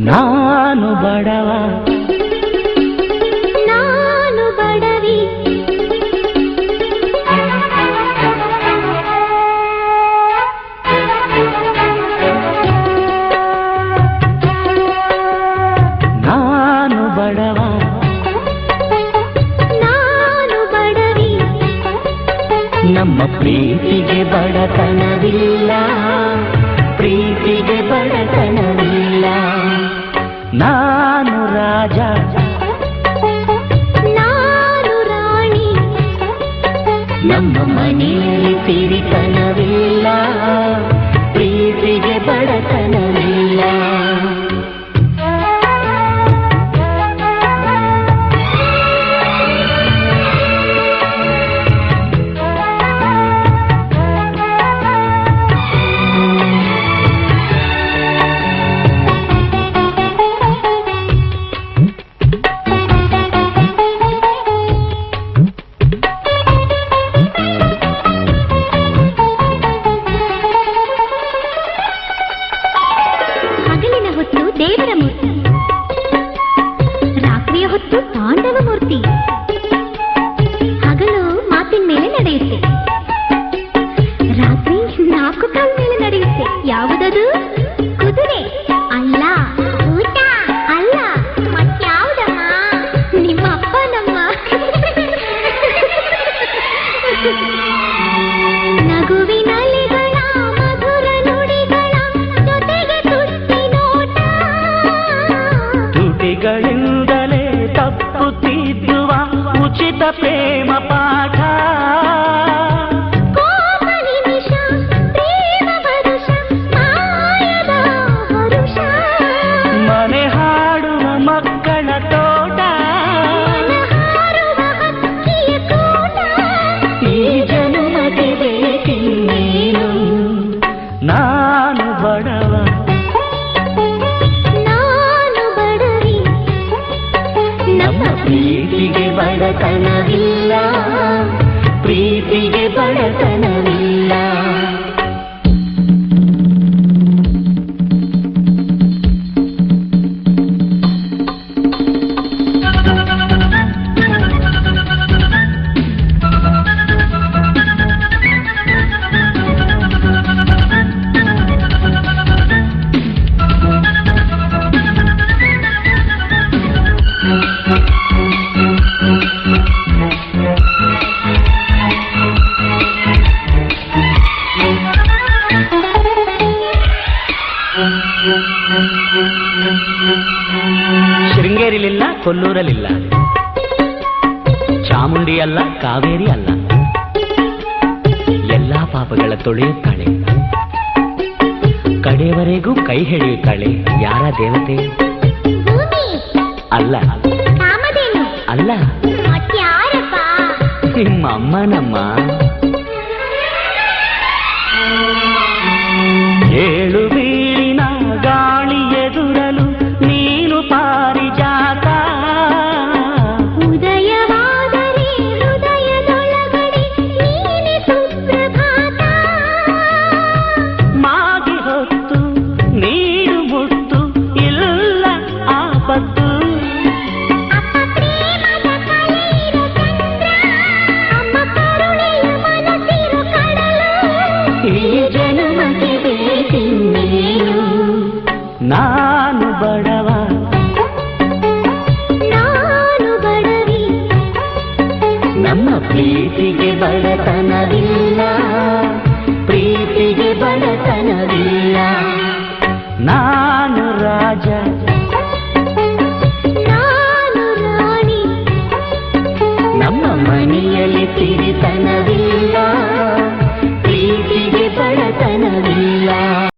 ನಾನು ಬಡವ ನಾನು ಬಡವಿ ನಾನು ಬಡವ ನಾನು ಬಡವಿ ನಮ್ಮ ಪ್ರೀತಿಗೆ ಬಡತನವಿಲ್ಲ ಪ್ರೀತಿಗೆ ಬಡತನವಿಲ್ಲ ನಾನು ರಾಜ ನಾನು ರಾಣಿ ನಮ್ಮ ಮನೆಯಲ್ಲಿ ಸಿರಿತನವಿಲ್ಲ ಪ್ರೀತಿಗೆ ಬಡತನವಿಲ್ಲ ದೇವರ ಮೂರ್ತಿ ರಾತ್ರಿಯ ಹೊತ್ತು ತಾಂಡವ ಮೂರ್ತಿ ಹಗಲು ಮಾತಿನ ಮೇಲೆ ನಡೆಯುತ್ತೆ ರಾತ್ರಿ 4 ಕಾಲ ಮೇಲೆ ನಡೆಯುತ್ತೆ ಯಾವುದದು ಕುದುರೆ ಅಲ್ಲ ಊಟ ಅಲ್ಲ ಮತ್ಯಾವುದಮ್ಮ ನಿಮ್ಮ ಅಪ್ಪ ನಮ್ಮ ನಗುವಿನಲೆಗಳ ಮಧುರ ನುಡಿಗಳ ಜೊತೆಗೆ ತುಟಿಗಳಿಂದಲೇ ತಪ್ಪುತ್ತಿದ್ದುವ ಉಚಿತ ಪ್ರೇಮ ಪಾಠ ಕೋಮಲಿನಿಷ ಪ್ರೇಮ ವರುಷ ಮಾಯದ ಹರುಷ ಮನೆ ಹಾಡುವ ಮಕ್ಕಳ ತೋಟ ಹಾರುವ ಹಕ್ಕಿಯ ಕೂಟ ಈ ಜನ್ಮಕ್ಕೆ ಬೇಕಿನ್ನೇನು ನಾನು ಬಡವ ನಾನು ಬಡವಿ ನಮ್ಮ ಪ್ರೀತಿಗೆ ಬಡತನವಿಲ್ಲ ಪ್ರೀತಿಗೆ ಬಡತನವಿಲ್ಲ ಶೃಂಗೇರಿಲಿಲ್ಲ ಕೊಲ್ಲೂರಲಿಲ್ಲ ಚಾಮುಂಡಿ ಅಲ್ಲ ಕಾವೇರಿ ಅಲ್ಲ ಎಲ್ಲಾ ಪಾಪಗಳ ತೊಳೆಯುತ್ತಾಳೆ ಕಡೆಯವರೆಗೂ ಕೈ ಹಿಡಿಯುತ್ತಾಳೆ ಯಾರ ದೇವತೆ ಭೂಮಿ ಅಲ್ಲ ಕಾಮಧೇನು ಅಲ್ಲ ಮತ್ಯಾರಪ್ಪ ನಿಮ್ಮ ಅಮ್ಮನಮ್ಮ ಏಳು ಬೀಳಿನ ಗಾಳಿ ಎದುರಲು ನೀನು ಪಾರಿಜಾತ ಉದಯವಾದರೆ ಹೃದಯದೊಳಗಡೆ ನೀನೆ ಸುಪ್ರಭಾತ ಮಾಗಿ ಹೊತ್ತು ನೀನು ಮುತ್ತು ಇಲ್ಲ ಆಪತ್ತು ಅಪ್ಪ ಪ್ರೇಮದ ಕಲೆಯಿರೋ ಚಂದ್ರ ಅಮ್ಮ ಕರುಣೆಯ ಮನಸ್ಸಿರೋ ಕಡಲು ಈ ಜನ್ಮಕ್ಕೆ ಬೇಕಿನ್ನೇನು ನಾನು ಬಡವ ನಾನು ಬಡವಿ ನಮ್ಮ ಪ್ರೀತಿಗೆ ಬಡತನವಿಲ್ಲ ಪ್ರೀತಿಗೆ ಬಡತನವಿಲ್ಲ ನಾನು ರಾಜ ನಾನು ರಾಣಿ ನಮ್ಮ ಮನೆಯಲ್ಲಿ ಸಿರಿ